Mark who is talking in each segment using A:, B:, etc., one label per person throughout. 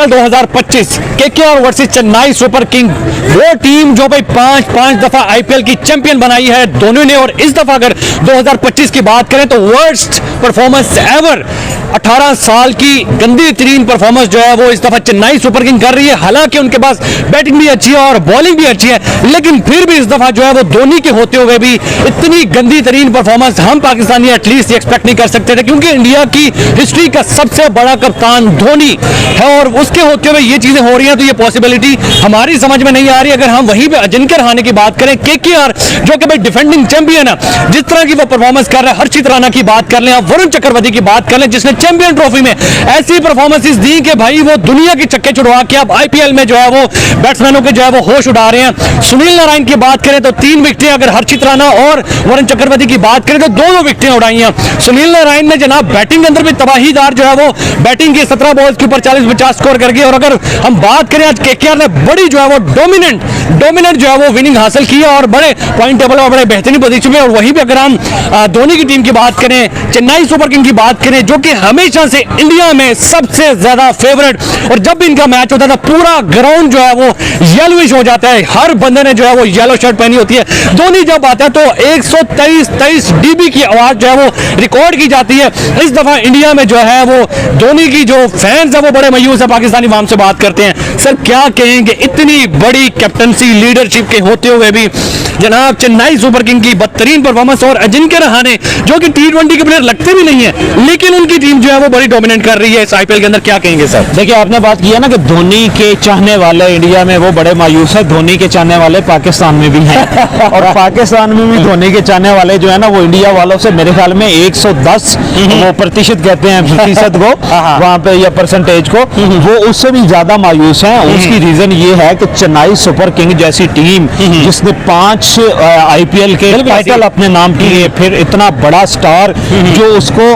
A: 2025 KKR versus Chennai super king, वो team जो भाई पांच दफा आईपीएल की चैंपियन बनाई है दोनों ने। और इस दफा अगर 2025 की बात करें तो वर्स्ट परफॉर्मेंस एवर, 18 साल की गंदी तरीन परफॉर्मेंस जो है वो इस दफा चेन्नई सुपर किंग कर रही है। हालांकि उनके पास बैटिंग भी अच्छी है और बॉलिंग भी अच्छी है, लेकिन फिर भी इस दफा जो है वो धोनी के होते हुए भी इतनी गंदी तरीन परफॉर्मेंस हम पाकिस्तानी एटलीस्ट एक्सपेक्ट नहीं कर सकते थे, क्योंकि इंडिया की हिस्ट्री का सबसे बड़ा कप्तान धोनी है और उसके होते हुए ये चीजें हो रही हैं। तो ये पॉसिबिलिटी हमारी समझ में नहीं आ रही। अगर हम वहीं पे अजिंक्य रहाणे की बात करें, केकेआर जो कि भाई डिफेंडिंग चैंपियन है, जिस तरह की वो परफॉर्मेंस कर रहा है, हर्षित राणा की बात कर लें, वरुण चक्रवर्ती की बात कर लें जिसने चैंपियन ट्रॉफी में ऐसी परफॉर्मेंसेस दी कि भाई वो दुनिया के चक्के छुड़वा के अब आईपीएल में जो है वो बैट्समैनों के जो है वो होश उड़ा रहे हैं। सुनील नारायण की बात करें तो 3 विकेटें, अगर हर्षित राणा और वरुण चक्रवर्ती की बात करें तो 2 विकेटें उड़ाई हैं। सुनील नारायण ने जनाब बैटिंग के अंदर भी तबाहीदार जो है वो बैटिंग की, 17 बॉल्स के ऊपर 40-50 स्कोर करके। और अगर हम बात करें आज केकेआर ने बड़ी जो है वो डोमिनेंट जो है वो विनिंग हासिल की है और बड़े पॉइंट टेबल और बड़े बेहतरीन पोजीशन में। और वहीं पे अगर हम धोनी की टीम की बात करें, चेन्नई सुपर किंग की बात करें, जो कि हमेशा से इंडिया में सबसे ज्यादा फेवरेट, और जब भी इनका मैच होता था पूरा ग्राउंड जो है वो येलोइश हो जाता है, हर बंदे ने जो है वो येलो शर्ट पहनी होती है। धोनी जब आता है तो 123 डीबी की आवाज जो है वो रिकॉर्ड की जाती है। इस दफा इंडिया में जो है वो धोनी की जो फैंस है वो बड़े मायूस है। पाकिस्तानी वाम से बात करते हैं, सर क्या कहेंगे इतनी बड़ी कैप्टनसी लीडरशिप के होते हुए भी जनाब चेन्नई सुपर किंग की बदतरीन परफॉर्मेंस, और अजिंक्य रहाणे जो कि T20 के प्लेयर लगते भी नहीं है लेकिन उनकी टीम जो है वो बड़ी डोमिनेट कर रही है इस आईपीएल के अंदर, क्या कहेंगे सर?
B: देखिए, आपने बात किया ना कि धोनी के चाहने वाले इंडिया में वो बड़े मायूस है, धोनी के चाहने वाले पाकिस्तान में भी हैं और पाकिस्तान में भी धोनी के चाहने वाले जो है ना वो इंडिया वालों से मेरे ख्याल में 110 वो प्रतिशत कहते हैं प्रतिशत को वहां पे या परसेंटेज को, वो उससे भी ज्यादा मायूस हैं। उसकी रीजन ये है कि चेन्नई सुपर किंग जैसी टीम जिसने 5 आईपीएल के टाइटल अपने नाम किए, फिर इतना बड़ा स्टार जो उसको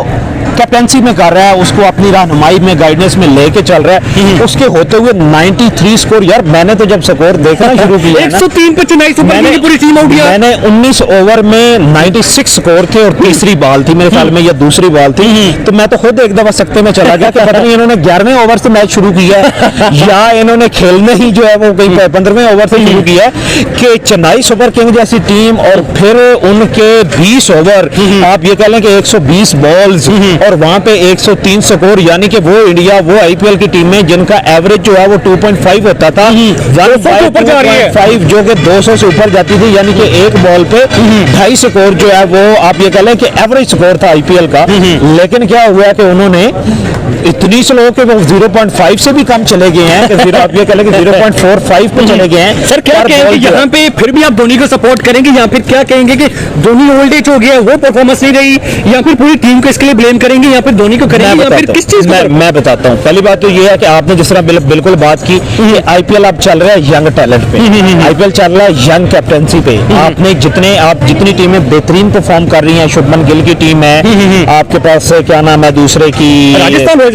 B: कैप्टेंसी में कर रहा है, उसको अपनी रहनुमाई में गाइडेंस में लेके चल रहा है, उसके होते हुए 93 स्कोर। यार मैंने तो जब स्कोर देखना शुरू किया
A: 103 पे चेन्नई सुपर किंग की पूरी टीम आउट है।
B: मैंने 19 ओवर में 96 स्कोर थे और तीसरी बॉल थी मेरे ख्याल में या दूसरी बॉल थी, तो मैं तो खुद एक दफा सकते में चला गया कि पता नहीं इन्होंने 11वें ओवर से मैच शुरू किया है या इन्होंने खेलने ही जो है वो कहीं 15वें ओवर से शुरू किया है कि चेन्नई सुपर किंग जैसी टीम और फिर उनके 20 ओवर, आप ये कह लें कि 120 बॉल्स और वहां पे 103 स्कोर, यानी कि वो इंडिया वो आईपीएल की टीम में जिनका एवरेज जो है वो 2.5 होता था, 1.5 जो कि 200 से ऊपर जाती थी, यानी कि एक बॉल पे 2.5 स्कोर जो है वो आप ये कह लें कि एवरेज स्कोर था आईपीएल का। लेकिन क्या हुआ कि उन्होंने इतनी स्लो के वो 0.5 से भी कम चले गए हैं कि आप ये कह लें कि 0.45 पे चले गए हैं।
A: सर क्या कहेंगे यहाँ पे, फिर भी आप धोनी को सपोर्ट करेंगे या फिर क्या कहेंगे कि धोनी ओल्ड एज हो गया, वो परफॉर्मेंस नहीं रही, या फिर पूरी टीम को इसके लिए ब्लेम करेंगे या फिर धोनी को करेंगे, या फिर किस चीज को?
B: मैं बताता हूँ। पहली बात तो ये है कि आपने जिस तरह बिल्कुल बात की कि आईपीएल अब चल रहा है यंग टैलेंट पे, आईपीएल चल रहा है यंग कैप्टेंसी पे। आपने जितनी टीमें बेहतरीन परफॉर्म कर रही हैं, शुभमन गिल की टीम है आपके पास, क्या नाम है दूसरे की,
A: राजस्थान
B: बहुत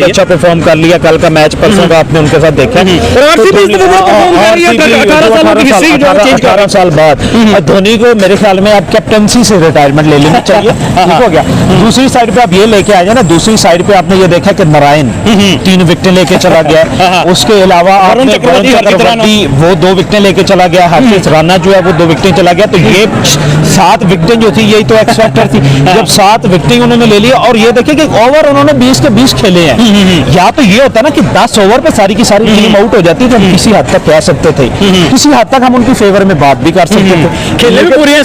B: अच्छा परफॉर्म कर लिया। कल का मैच परसों का आपने उनके साथ देखा, 18 साल बाद धोनी को मेरे ख्याल में अब कैप्टेंसी से रिटायरमेंट ले लेनी चाहिए। ठीक हो गया। दूसरी साइड पे आप ये लेके आ जाए ना, दूसरी साइड पे आपने ये देखा कि नारायण 3 विकेटें लेके चला गया, उसके अलावा आपने चक्रवर्ती वो 2 विकेटें लेके चला गया, हर्षित राणा जो है वो 2 विकेटें चला गया, तो ये 7 विकेटें जो थी यही तो एक्स फैक्टर थी जब 7 विकेटें उन्होंने ले ली। और ये देखिए कि ओवर उन्होंने 20 के 20 खेले हैं। या तो ये होता ना कि 10 ओवर पे सारी की सारी टीम आउट हो जाती, तो हम किसी हद तक कह सकते थे, किसी हद तक हम उनकी फेवर में बात भी कर सकते थे।
A: खेले भी पूरे,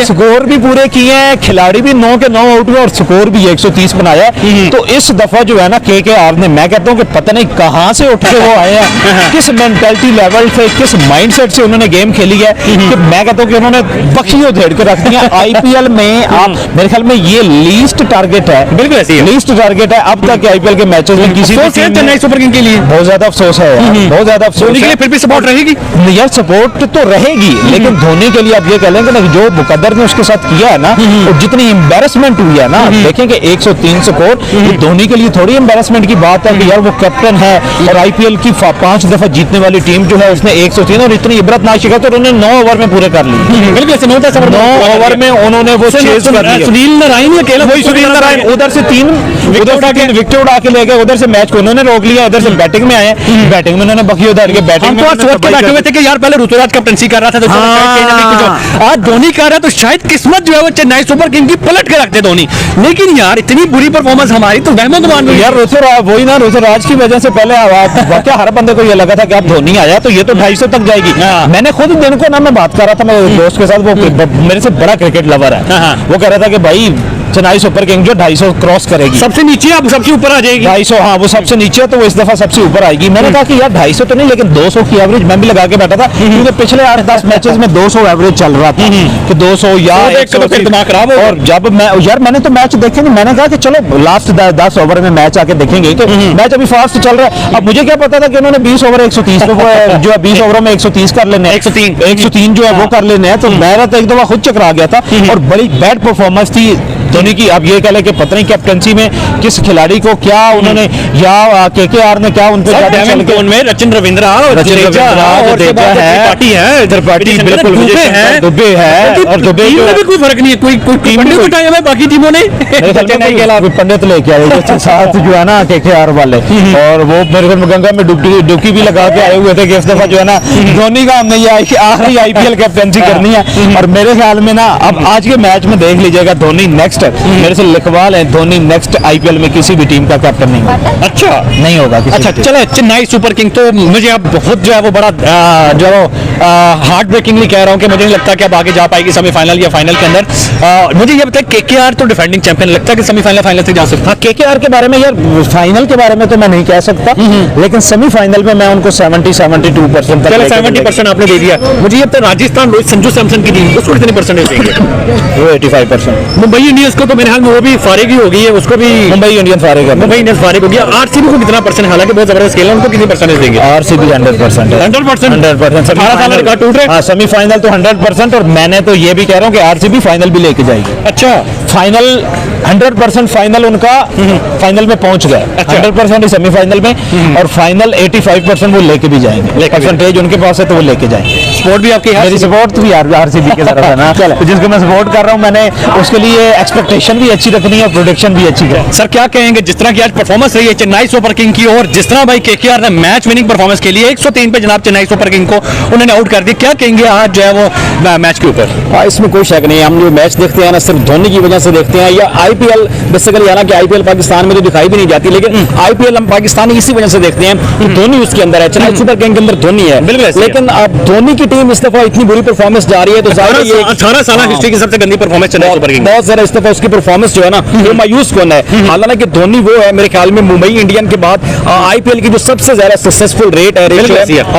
A: स्कोर
B: भी पूरे किए हैं, खिलाड़ी भी 9 के 9 आउट हुए और स्कोर भी 130 बनाया। तो इस दफा जो है ना केकेआर ने, मैं कहता हूँ कि पता नहीं कहां से उठ के वो आए हैं, किस मेंटालिटी लेवल से, किस माइंडसेट से उन्होंने गेम खेली है कि मैं कहता हूँ कि उन्होंने बखियों धेड़ के रख दिया। आईपीएल में आप मेरे ख्याल में ये लीस्ट टारगेट है,
A: बिल्कुल ऐसी है,
B: लीस्ट टारगेट है अब तक आईपीएल के मैचेस में किसी
A: चेन्नई सुपर किंग के लिए
B: बहुत ज्यादा अफसोस है, बहुत ज्यादा अफसोस है।
A: फिर भी सपोर्ट रहेगी
B: यार, सपोर्ट तो रहेगी, लेकिन धोनी के लिए आप ये कह लें लेकिन जो मुकद्दर ने उसके साथ किया है ना, और जितनी एम्बेरसमेंट हुई है ना, देखेंगे 103 स्कोर, ये धोनी के लिए थोड़ी एम्बेरसमेंट की बात है कि यार वो कैप्टन है और आईपीएल की 5 दफा जीतने वाली टीम जो है उसने 103 और इतनी इबरतनाक शिकस्त, और उन्होंने 9 ओवर में पूरे कर ली।
A: बिल्कुल
B: 9 ओवर में उन्होंने वो चेज कर लिया।
A: सुनील नारायण अकेला,
B: वही सुनील नारायण उधर से 3 विकेट उड़ा के ले गए, उधर से मैच को उन्होंने रोक लिया, उधर से बैटिंग में आए, बैटिंग में उन्होंने बखी उधर के बैटिंग में
A: सोच के बैठे हुए थे कि यार पहले ऋतुराज कैप्टनसी कर रहा था, तो आज धोनी कर रहा है, तो शायद किस्मत जो है वो चेन्नई सुपर किंग की पलट के रखते धोनी। लेकिन यार इतनी बुरी परफॉर्मेंस हमारी, तो वहमो गुमान में
B: यार वही ना, ऋतुराज की वजह से पहले क्या हर बंदे को ये लगा था कि अब धोनी आया तो ये तो 250 तक जाएगी। मैंने खुद दिन को ना मैं बात कर रहा था मेरे दोस्त के साथ, वो मेरे से बड़ा क्रिकेट लवर है, वो कह रहा था कि भाई चेन्नई सुपर किंग जो 250 क्रॉस करेगी,
A: सबसे नीचे अब सबसे ऊपर आ जाएगी
B: 250, हाँ वो सबसे नीचे है, तो वो इस दफा सबसे ऊपर आएगी। मैंने कहा कि यार 250 तो नहीं, लेकिन 200 की एवरेज मैं भी लगा के बैठा था, क्योंकि पिछले 8-10 मैचेस में 200 एवरेज चल रहा था कि 200 या
A: दिमाग खराब हो।
B: और जब मैंने तो मैच देखे नहीं, मैंने कहा कि चलो लास्ट 10 ओवर में मैच आके देखेंगे, तो मैच अभी फास्ट चल रहा है। अब मुझे क्या पता था कि उन्होंने 20 ओवर 130 जो है 20 ओवरों में 130 कर लेने हैं, 103 जो है वो कर लेने हैं, तो मेरा तो एक दफा खुद चकरा गया था और बड़ी बैड परफॉर्मेंस थी धोनी की। अब ये कह ले कि पता नहीं कैप्टनसी में किस खिलाड़ी को क्या उन्होंने, या केकेआर ने क्या उन पे
A: रचिन रविंद्रा और
B: दुबे है, और दुबे
A: में भी कोई फर्क नहीं है, कोई पंडित बताया है बाकी टीमों ने
B: पंडित लेके आए साथ जो है ना केकेआर वाले, और वो मेरे को गंगा में डुबकी भी लगा के आए हुए थे कि इस दफा जो है ना धोनी का हमने ये आखिरी आईपीएल कैप्टनसी करनी है। और मेरे ख्याल में ना अब आज के मैच में देख लीजिएगा, धोनी नेक्स्ट, मेरे से लिखवा लें, धोनी नेक्स्ट आईपीएल में किसी भी टीम का कैप्टन नहीं होगा।
A: अच्छा
B: नहीं होगा।
A: अच्छा चले, चेन्नई सुपर किंग तो मुझे अब बहुत जो है वो बड़ा जो हार्ट ब्रेकिंगली कह रहा हूँ कि मुझे नहीं लगता कि अब आगे जा पाएगी सेमीफाइनल या फाइनल के अंदर। मुझे ये बताया केकेआर तो डिफेंडिंग चैंपियन, लगता है कि सेमीफाइनल फाइनल से जा सकता है।
B: केकेआर के बारे में यार, फाइनल के बारे में तो मैं नहीं कह सकता, लेकिन सेमीफाइनल में मैं उनको 70-72%
A: 70% आपने दे दिया। मुझे ये पता राजस्थान रोहित संजू सैमसन की टीम उसको कितने परसेंटेज देंगे?
B: वो 85%।
A: मुंबई इंडियंस को तो मेरे ख्याल में वो भी फारिग ही हो गई है, उसको भी
B: मुंबई इंडियंस फारिग है,
A: मुंबई इंडियंस फारिग हो गया। आरसीबी को कितना परसेंट, हालांकि बहुत जबरदस्त खेला, उनको कितनी परसेंटेज देंगे?
B: आरसीबी 100%।
A: 100% 18 साल का टूट रहे।
B: हाँ, सेमीफाइनल तो 100%, और मैंने तो ये भी कह रहा हूँ कि आरसीबी फाइनल भी लेके जाएगी।
A: अच्छा,
B: फाइनल 100% फाइनल उनका फाइनल में पहुंच गए, 100% सेमीफाइनल में, और फाइनल 85% वो लेके भी जाएंगे, परसेंटेज उनके पास है तो वो लेके जाएंगे।
A: सपोर्ट भी आपकी,
B: मेरी सपोर्ट भी आरसीबी की तरफ है ना, तो जिसको मैं सपोर्ट कर रहा हूँ, मैंने उसके लिए एक्सपेक्टेशन भी अच्छी रखनी है, प्रोडिक्शन भी अच्छी है।
A: सर क्या कहेंगे, जिस तरह की आज परफॉर्मेंस रही है चेन्नई सुपर किंग की, और जिस तरह भाई केकेआर ने मैच विनिंग परफॉर्मेंस के लिए 103 पे जनाब चेन्नई सुपर किंग को उन्होंने आउट कर दिया, क्या कहेंगे आज जो है वो मैच के ऊपर?
C: इसमें कोई शक नहीं है, हम जो मैच देखते हैं ना सिर्फ धोनी की वजह से देखते हैं, या आईपीएल बेसिकली, हालांकि आईपीएल पाकिस्तान में तो दिखाई भी नहीं जाती, लेकिन आईपीएल हम पाकिस्तानी इसी वजह से देखते हैं कि धोनी उसके अंदर है, चेन्नई सुपर किंग के अंदर धोनी है। लेकिन अब धोनी की टीम इस दफा इतनी बुरी परफॉर्मेंस जा रही है, तो
A: 18 साल हिस्ट्री की सबसे गंदी परफॉर्मेंस चेन्नई सुपर किंग,
C: बहुत ज्यादा इस दफा उसकी परफॉर्मेंस जो है ना वो मायूस कौन है। हालांकि धोनी वो है मेरे ख्याल में मुंबई इंडियन के बाद आईपीएल की जो सबसे ज्यादा सक्सेसफुल रेट है,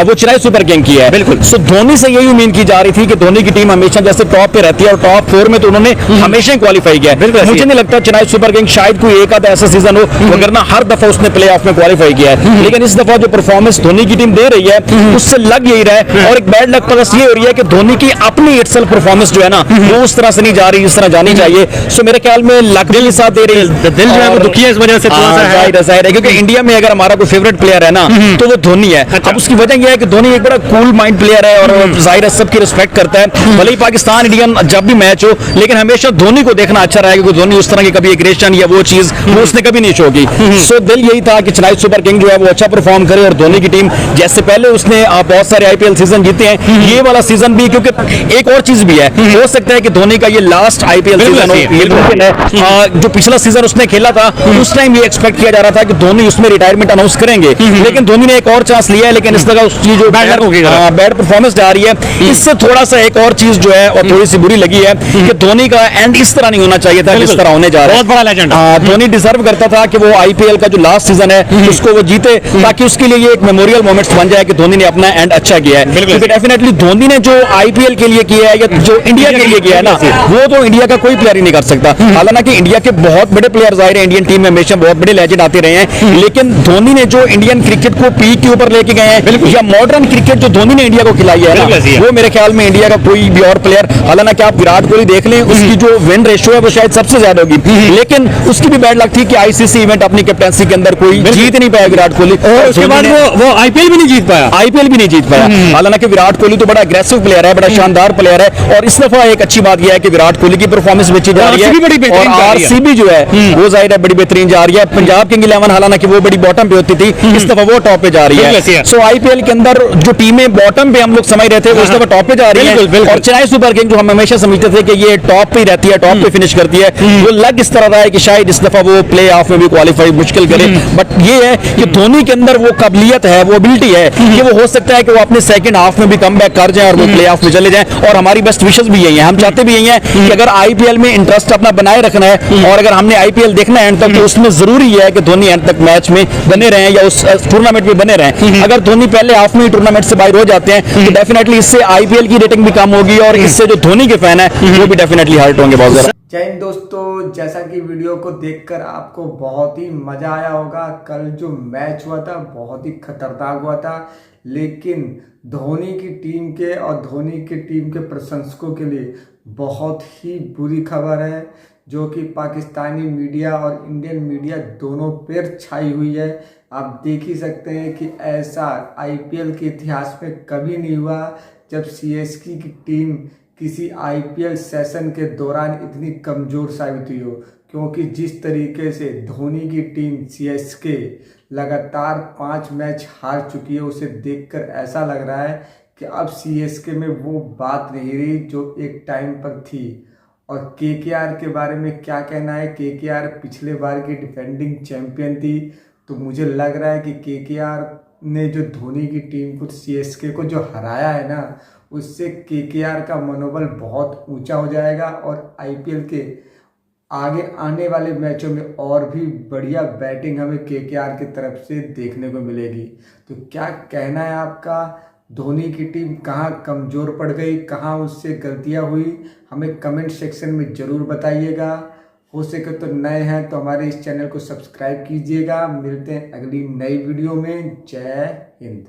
C: वो चेन्नई सुपर किंग की है।
A: बिल्कुल।
C: सो धोनी से यही उम्मीद की जा रही थी कि धोनी की टीम हमेशा जैसे टॉप पे रहती है, और टॉप 4 में तो उन्होंने हमेशा ही क्वालिफाई किया है। मुझे नहीं लगता चेन्नई सुपर किंग शायद कोई एक आधा ऐसा सीजन हो वगरना हर दफा उसने प्ले ऑफ में क्वालिफाई किया है, लेकिन इस दफा जो परफॉर्मेंस धोनी की टीम दे रही है उससे लग यही रहा है। और एक बैड लक प्लस ये हो रही है कि धोनी की अपनी इटसेल्फ परफॉर्मेंस जो है ना वो उस तरह से नहीं जा रही जिस तरह जानी चाहिए। सो मेरे ख्याल में लक भी साथ दे रही है,
A: दिल जो है वो दुखी है इस वजह से,
C: जाहिर है क्योंकि इंडिया में अगर हमारा कोई फेवरेट प्लेयर है ना तो वो धोनी है। अब उसकी वजह यह है कि धोनी एक बड़ा कूल माइंड प्लेयर है, और जाहिर है सबकी रिस्पेक्ट करता है, भले ही पाकिस्तान इंडियन जब भी मैच हो, लेकिन हमेशा धोनी को देखना अच्छा रहेगा, क्योंकि धोनी उस तरह की कभी एग्रेशन या वो चीज वो उसने कभी नहीं शो की। सो दिल यही था कि चेन्नई सुपर किंग जो है वो अच्छा परफॉर्म करे, और धोनी की टीम जैसे पहले उसने बहुत सारे आईपीएल सीजन जीते हैं, ये वाला सीजन भी, क्योंकि एक और चीज भी है, हो सकता है कि धोनी का ये लास्ट आईपीएल सीजन हो, ये मुमकिन है। जो पिछला सीजन उसने खेला था उस टाइम ये एक्सपेक्ट किया जा रहा था कि धोनी उसमें रिटायरमेंट अनाउंस करेंगे, लेकिन धोनी ने एक और चांस लिया है, लेकिन इस तरह उसकी जो बैड परफॉर्मेंस जा रही है, इससे थोड़ा सा एक और चीज जो है और थोड़ी सी बुरी लगी है कि धोनी का एंड इस तरह नहीं होना चाहिए था जिस तरह होने जा रहा है।
A: बहुत बड़ा लेजेंड।
C: धोनी डिजर्व करता था कि वो आईपीएल का जो लास्ट सीजन है उसको वो जीते, ताकि उसके लिए ये एक मेमोरियल मोमेंट्स बन जाए कि धोनी ने अपना एंड अच्छा किया है। क्योंकि डेफिनेटली धोनी ने जो आईपीएल के लिए किया है या जो इंडिया के लिए किया है ना, वो तो इंडिया का कोई प्लेयर ही नहीं कर सकता। हालांकि इंडिया के बहुत बड़े प्लेयर्स आए हैं इंडियन टीम में, हमेशा बहुत बड़े लेजेंड आते रहे हैं, लेकिन धोनी ने जो इंडियन क्रिकेट को पीक के ऊपर लेके गए हैं या मॉडर्न क्रिकेट जो धोनी ने इंडिया को खिलाई है ना, वो मेरे ख्याल में इंडिया का कोई भी और प्लेयर, हालांकि आप विराट कोहली देख लें, उसकी जो विन रेशियो है वो शायद सबसे ज्यादा होगी, लेकिन उसकी भी बैड लक थी कि आईसीसी इवेंट अपनी कैप्टनसी के अंदर कोई जीत नहीं पाया विराट कोहली,
A: और उसके बाद वो आईपीएल भी नहीं जीत पाया।
C: आईपीएल भी नहीं जीत पाया। हालांकि विराट कोहली तो बड़ा अग्रेसिव प्लेयर है, बड़ा शानदार प्लेयर है, और इस दफा एक अच्छी बात यह है कि विराट कोहली की परफॉर्मेंस बेची जा रही है और आरसीबी जो है वो जाहिर है बड़ी बेहतरीन जा रही है। पंजाब किंग 11 हालांकि वो बड़ी बॉटम पे होती थी, इस दफा वो टॉप पे जा रही है। सो आईपीएल के अंदर जो टीमें बॉटम पे हम लोग समझ रहे थे वो इस दफा टॉप पे जा रही है, और चेन्नई सुपर किंग जो हम हमेशा समझते थे कि ये टॉप पे रहती है, टॉप पे फिनिश करती है, वो लग इस तरह रहा है कि शायद इस दफा वो प्ले ऑफ में भी क्वालिफाई मुश्किल करे। बट ये है कि धोनी के अंदर वो काबिलियत है, वो एबिलिटी है कि वो हो सकता है कि वो अपने सेकंड हाफ में भी कम बैक कर जाए और वो प्ले ऑफ में चले जाए, और हमारी बेस्ट विशेस भी यही है, हम चाहते भी यही है कि अगर आईपीएल में इंटरेस्ट अपना बनाए रखना है और अगर हमने आईपीएल देखना है एंड तक, तो उसमें जरूरी है कि धोनी एंड तक मैच में बने रहें या उस टूर्नामेंट में बने रहें। अगर धोनी पहले हाफ में ही टूर्नामेंट से बाहर हो जाते हैं तो डेफिनेटली इससे आईपीएल की रेटिंग भी कम होगी और इससे जो धोनी के फैन है वो भी डेफिनेटली हर्ट होंगे बहुत ज्यादा।
D: जय हिंद दोस्तों, जैसा कि वीडियो को देखकर आपको बहुत ही मजा आया होगा। कल जो मैच हुआ था बहुत ही खतरनाक हुआ था, लेकिन धोनी की टीम के और धोनी की टीम के प्रशंसकों के लिए बहुत ही बुरी खबर है, जो कि पाकिस्तानी मीडिया और इंडियन मीडिया दोनों पर छाई हुई है। आप देख ही सकते हैं कि ऐसा आईपीएल के इतिहास में कभी नहीं हुआ जब सीएसके की टीम किसी आईपीएल सेशन के दौरान इतनी कमज़ोर साबित हुई हो, क्योंकि जिस तरीके से धोनी की टीम सीएसके लगातार 5 मैच हार चुकी है, उसे देखकर ऐसा लग रहा है कि अब सीएसके में वो बात नहीं रही जो एक टाइम पर थी। और केकेआर के बारे में क्या कहना है, केकेआर पिछले बार की डिफेंडिंग चैंपियन थी, तो मुझे लग रहा है कि केकेआर ने जो धोनी की टीम को सीएसके को जो हराया है ना, उससे केकेआर का मनोबल बहुत ऊंचा हो जाएगा और आईपीएल के आगे आने वाले मैचों में और भी बढ़िया बैटिंग हमें केकेआर की तरफ से देखने को मिलेगी। तो क्या कहना है आपका, धोनी की टीम कहाँ कमज़ोर पड़ गई, कहाँ उससे गलतियाँ हुई, हमें कमेंट सेक्शन में ज़रूर बताइएगा। हो सके तो नए हैं तो हमारे इस चैनल को सब्सक्राइब कीजिएगा। मिलते हैं अगली नई वीडियो में। जय हिंद।